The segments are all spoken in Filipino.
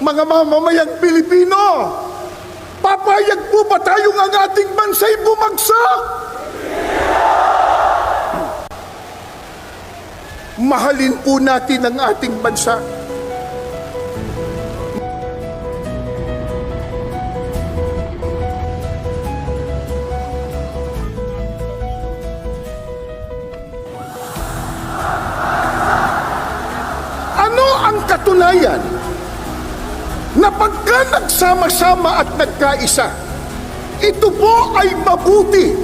Mga mamamayang Pilipino, papayag po ba tayong ang ating bansa'y bumagsak? Mahalin po natin ang ating bansa. Ano ang katunayan na pagka nagsama-sama at nagkaisa, ito po ay mabuti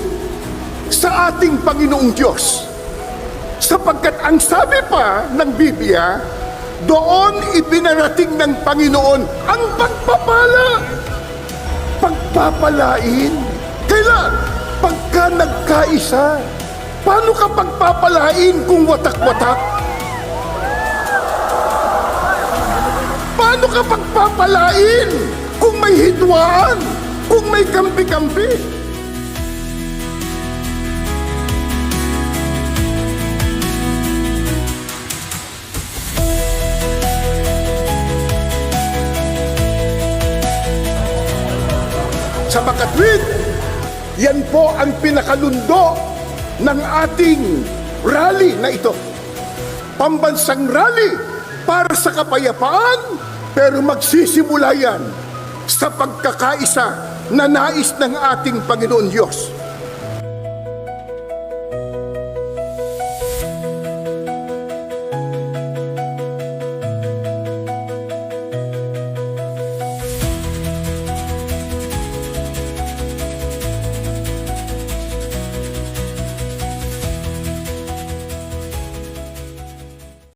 sa ating Panginoong Diyos? Sapagkat ang sabi pa ng Biblia, doon ipinarating ng Panginoon ang pagpapala. Pagpapalain. Kailan? Pagka nagkaisa. Paano ka pagpapalain kung watak-watak? Paano ka pagpapalain kung may hidwaan? Kung may kampi-kampi? Sa makatwid, yan po ang pinakalundo ng ating rally na ito. Pambansang rally para sa kapayapaan, pero magsisimula yan sa pagkakaisa na nais ng ating Panginoon Diyos.